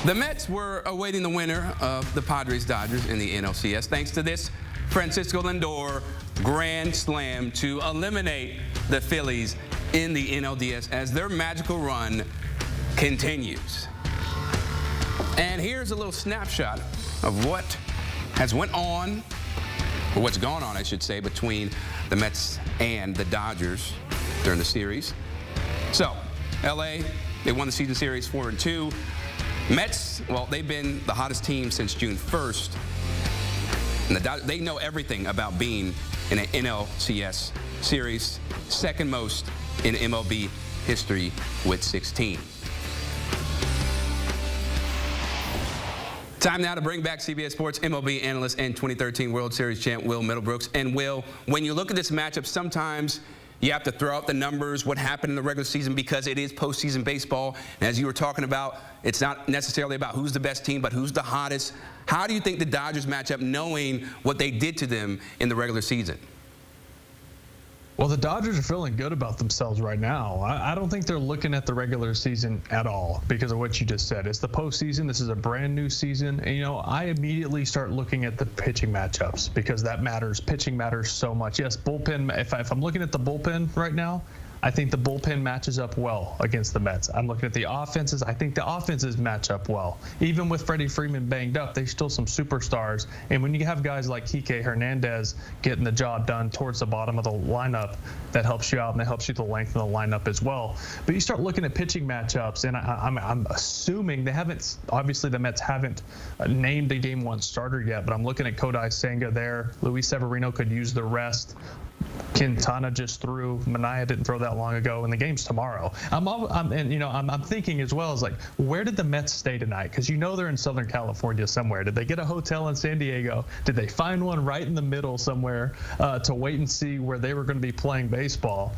The Mets were awaiting the winner of the Padres-Dodgers in the NLCS thanks to this Francisco Lindor grand slam to eliminate the Phillies in the NLDS as their magical run continues. And here's a little snapshot of what has went on, or what's gone on, I should say, between the Mets and the Dodgers during the series. So, LA, they won the season series 4-2. Mets, well, they've been the hottest team since June 1st. And they know everything about being in an NLCS series, second most in MLB history with 16. Time now to bring back CBS Sports MLB analyst and 2013 World Series champ Will Middlebrooks. And Will, when you look at this matchup, sometimes you have to throw out the numbers, what happened in the regular season, because it is postseason baseball. And as you were talking about, it's not necessarily about who's the best team, but who's the hottest. How do you think the Dodgers match up knowing what they did to them in the regular season? Well, the Dodgers are feeling good about themselves right now. I don't think they're looking at the regular season at all because of what you just said. It's the postseason. This is a brand new season. And, you know, I immediately start looking at the pitching matchups because that matters. Pitching matters so much. Yes, bullpen. If I'm looking at the bullpen right now, I think the bullpen matches up well against the Mets. I'm looking at the offenses. I think the offenses match up well. Even with Freddie Freeman banged up, they're still some superstars. And when you have guys like Kike Hernandez getting the job done towards the bottom of the lineup, that helps you out and that helps you to lengthen the lineup as well. But you start looking at pitching matchups, and I'm assuming they haven't, obviously the Mets haven't named a Game 1 starter yet, but I'm looking at Kodai Senga there. Luis Severino could use the rest. Quintana just threw. Mania didn't throw that long ago, and the game's tomorrow. I'm thinking as well as like, where did the Mets stay tonight? Because you know they're in Southern California somewhere. Did they get a hotel in San Diego? Did they find one right in the middle somewhere to wait and see where they were going to be playing baseball?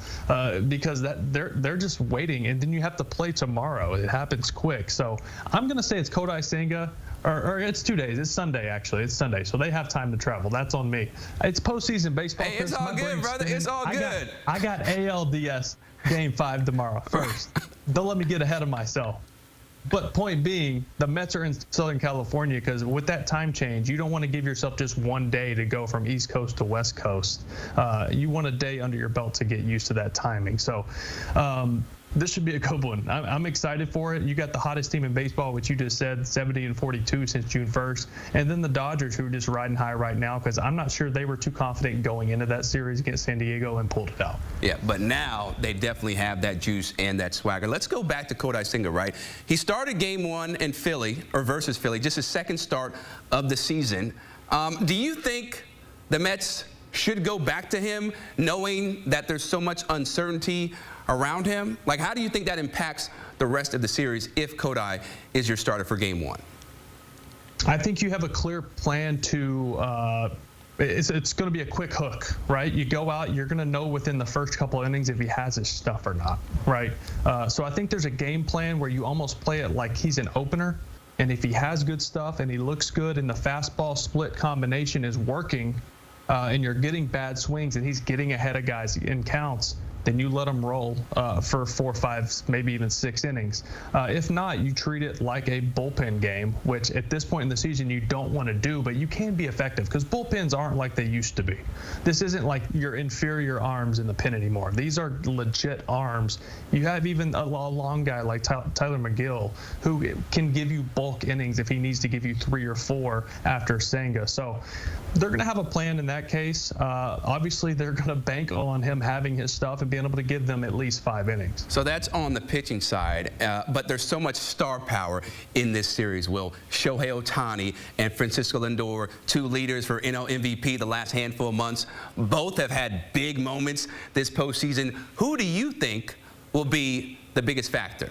Because they're just waiting, and then you have to play tomorrow. It happens quick. So I'm going to say it's Kodai Senga. Or it's 2 days. It's Sunday, actually. It's Sunday, so they have time to travel. That's on me. It's postseason baseball. Hey, it's all good, brother. It's all good. I got ALDS Game 5 tomorrow first. Don't let me get ahead of myself. But point being, the Mets are in Southern California because with that time change, you don't want to give yourself just 1 day to go from East Coast to West Coast. You want a day under your belt to get used to that timing. So this should be a good one. I'm excited for it. You got the hottest team in baseball, which you just said, 70-42 since June 1st. And then the Dodgers, who are just riding high right now, because I'm not sure they were too confident going into that series against San Diego and pulled it out. Yeah, but now they definitely have that juice and that swagger. Let's go back to Kodai Senga, right? He started Game 1 in Philly, or versus Philly, just his second start of the season. Do you think the Mets should go back to him knowing that there's so much uncertainty around him? Like, how do you think that impacts the rest of the series if Kodai is your starter for Game 1? I think you have a clear plan to it's going to be a quick hook, right? You go out, you're going to know within the first couple of innings if he has his stuff or not, right? So I think there's a game plan where you almost play it like he's an opener. And if he has good stuff and he looks good and the fastball split combination is working, and you're getting bad swings and he's getting ahead of guys in counts, then you let him roll for 4, 5, maybe even 6 innings. If not, you treat it like a bullpen game, which at this point in the season you don't want to do, but you can be effective because bullpens aren't like they used to be. This isn't like your inferior arms in the pen anymore. These are legit arms. You have even a long guy like Tyler McGill who can give you bulk innings if he needs to give you 3 or 4 after Senga. So they're going to have a plan in that case. Obviously, they're going to bank on him having his stuff and being able to give them at least 5 innings. So that's on the pitching side, but there's so much star power in this series, Will. Shohei Ohtani and Francisco Lindor, 2 leaders for NL MVP the last handful of months. Both have had big moments this postseason. Who do you think will be the biggest factor?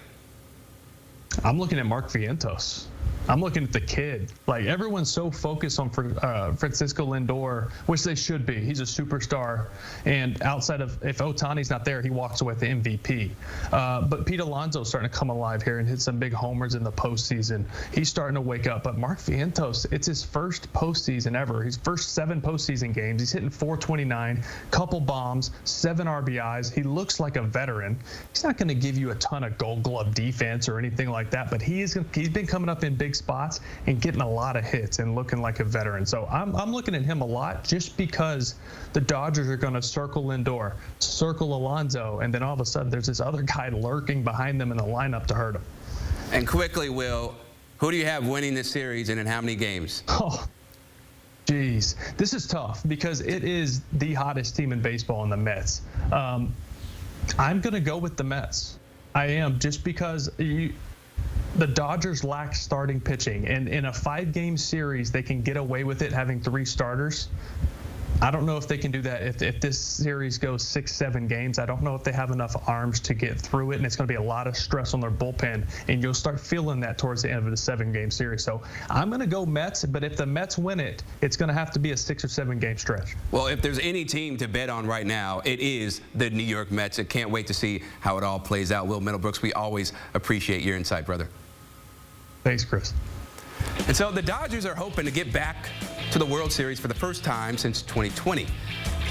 I'm looking at Mark Vientos. I'm looking at the kid. Like, everyone's so focused on Francisco Lindor, which they should be. He's a superstar. And outside of, if Ohtani's not there, he walks away with the MVP. But Pete Alonso's starting to come alive here and hit some big homers in the postseason. He's starting to wake up. But Mark Vientos, it's his first postseason ever. His first 7 postseason games. He's hitting .429, couple bombs, 7 RBIs. He looks like a veteran. He's not going to give you a ton of Gold Glove defense or anything like that, but he's been coming up in big spots and getting a lot of hits and looking like a veteran. So I'm looking at him a lot just because the Dodgers are going to circle Lindor, circle Alonso, and then all of a sudden there's this other guy lurking behind them in the lineup to hurt him. And quickly, Will, who do you have winning this series and in how many games? Oh, geez. This is tough because it is the hottest team in baseball in the Mets. I'm going to go with the Mets. I am, just because the Dodgers lack starting pitching, and in a 5-game series, they can get away with it having 3 starters. I don't know if they can do that if this series goes 6-7 games. I don't know if they have enough arms to get through it, and it's going to be a lot of stress on their bullpen, and you'll start feeling that towards the end of the 7-game series. So I'm going to go Mets, but if the Mets win it, it's going to have to be a 6 or 7 game stretch. Well, if there's any team to bet on right now, it is the New York Mets. I can't wait to see how it all plays out. Will Middlebrooks, we always appreciate your insight, brother. Thanks, Chris. And so the Dodgers are hoping to get back to the World Series for the first time since 2020.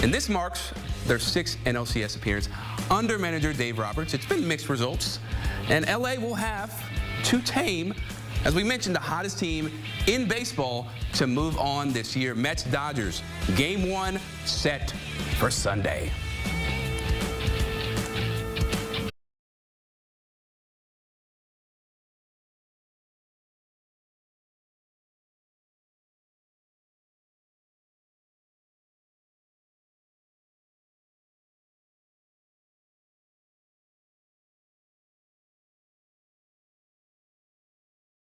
And this marks their 6th NLCS appearance under manager Dave Roberts. It's been mixed results. And LA will have to tame, as we mentioned, the hottest team in baseball to move on this year. Mets-Dodgers, Game 1 set for Sunday.